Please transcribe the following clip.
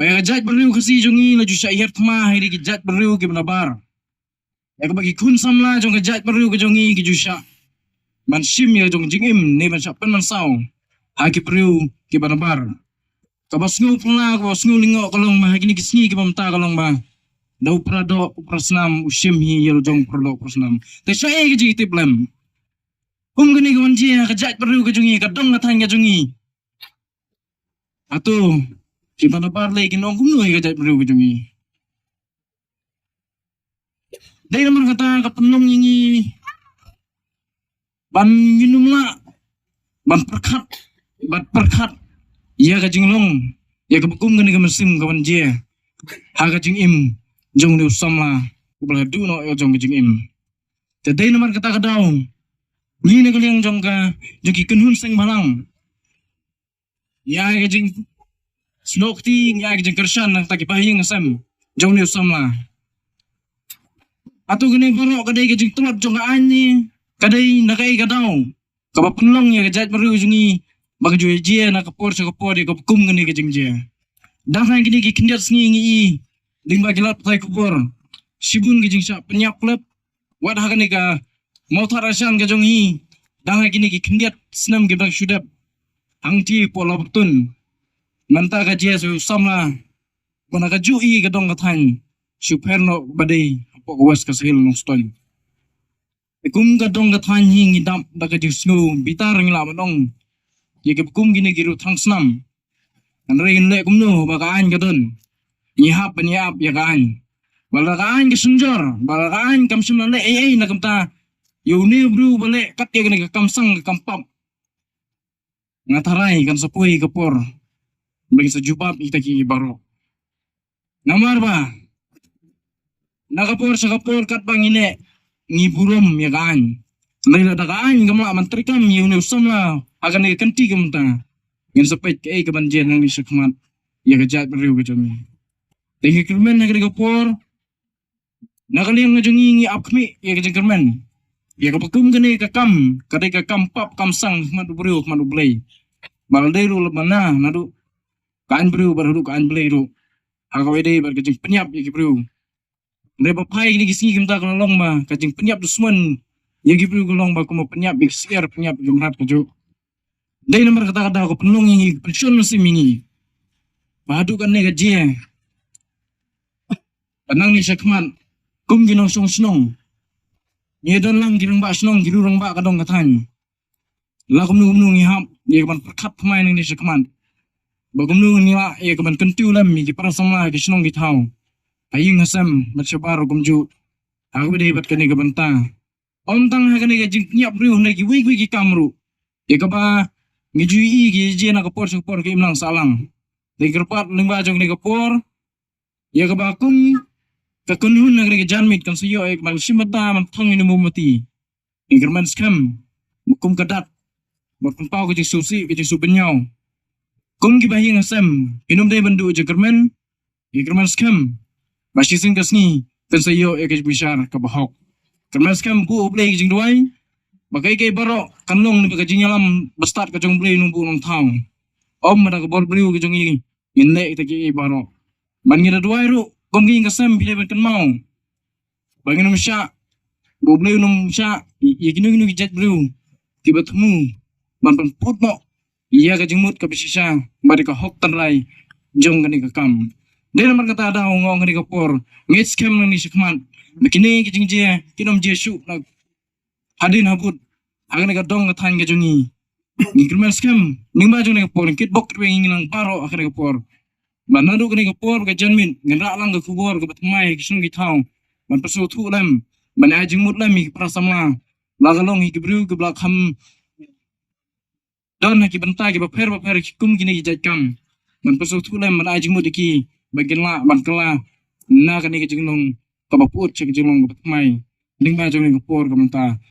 Paya jat beriu kasi jongi la ju syair tma hiri ki jat beriu ki benabar. Ya ka bagi kun samla jong ka jat beriu ki jongi ki ju sya. Man sim ya jong jingim ne man sya pen man saw. Ha ki beriu ki benabar. Ka basngu pula ka basngu lingo kalong ma kini ki sngi ki pamta kalong ma. Dau prado prasnam usim hi yel jong prado prasnam. Te syair ki ji tiplem. Gani ka manjia ka jat beriu ki jongi ka dong na tan ka jongi. Atu ki benabar le ki nong kumno ka jat beriu ki jongi. Dahil naman kata kapenong ini ban minum la ban perkat ya kajing long ya kebekum gani kemesim kawan je ha kajing im jong ni usam la ublah du no yo jong kajing im tadai naman kata kadau ni ne kaliang jong ka jong ki kenhun seng malang ya kajing snokti ya kajing kersan nang taki pahing asam jong ni usam la atau gini baru kadai kajing tulap jong ka ani kadai nakai kadau kapapunlong ya kajat baru jungi baka juye je na kapor sa kapor ya kapakum gani kajing je dahang gini ki kindiat sngi ngi lingba gilat patay kapor sibun kajing sa penyap klep wad hakani ka motar asan kajong hi dahang gini ki kindiat senam gibak syudap angti pola bektun manta kaje su samla wana kajui kadong kathan superno badai pokwas kasihil nung stoy. Ikum kadong kathan hing idam daga jisnu bitar ngila manong. Yagib gini giru tangsnam. Anrein le kumno bakaan kadon. Nyihap panyap yakaan. Balakaan kasunjor. Balakaan kamsim na le ay nakamta. Yuni bru bale kat ya gani kakamsang kakampap. Ngataray kan sapuy kapor. Bagi sa jubab itaki baro. Namar ba? Nakapor sa kapor kat bang ine ngiburom ya kan nila dakaan gamla mantrikam yun usam la akan ni kanti gamta ngin sapait kay kabanjen nang isakmat ya kajat beriu kajami tingi kermen nagri kapor nakaliang ngajongi ngi apkmi ya kajang kermen ya kapakum gani kakam kadai kakam pap kamsang madu beriu madu blay balday ru lebana nadu kaan beriu baru kaan blay ru hakawede bar kajang penyap ya beriu Reba pai ni kisih kita kalau long ma kajing penyap dusman ya gitu kalau long ba kuma penyap biksiar penyap jumrat kaju. Dari nomor kata-kata aku penung ini pensiun musim ini. Padu kan ni gaji. Penang ni sakman kum ginong song snong. Ni don lang girang ba snong girurang ba kadong katan. Lakum nung ihap ya kaman perkat pemain ni sakman. Bagum nung ni wa ya kaman kentiu lam mi para samla ki snong gitau. Aying hasam matsabaro kumju aku deh bat kani kabanta ontang hakani ka jingnyap riu na ki wig ki kamru e ka ba ngijui ki je na kapor kapor ki imlang salang de gerpat lingba jong ni kapor ya ka ba kum ka kunhun na ki janmit kan suyo ek mal simata man thang ni mumati e german skam mukum kadat bakun pau ki susi ki subenyaw kum ki bahing hasam inum de bandu je german e german skam Masih singkas ni, kan sayo ekaj bishar kabahok. Kermas kam ku play jing duai, bagai kay baro kanlong ni bagajing yalam bastat ka jong play nung bunong taong. Om mada ka bol bliu ka jong ini, inle ita ki baro. Man ngira duai ru, gomging kasem bileban kan mau. Bagi nung sya, bu bliu nung sya, ginu jet bliu, tiba temu, man pan putno, iya ka jingmut ka bisisya, bari ka hok tanray, jong gani ka kam. Dia nomor kata ada ngong ni kapor ngit scam ni sikman begini kijing je kinom je shu na hadin habut agan ka dong than ga jungi ni krimen scam ning ba jung ni kapor kit bok tri ngi nang paro agan kapor manadu ni kapor ga janmin ngra lang ga kubor ga batmai kisung gi thau man pasu thu lam man ajing mut lam mi prasamla lagalong hi gibru ga blak ham don ki benta ki ba pher ki kum gini gi jakam man pasu thu lam man ajing mut ki bagian la bangkala na kani ke jinglong kabaput cek jinglong kapat mai ling ba jong ni kapor kamanta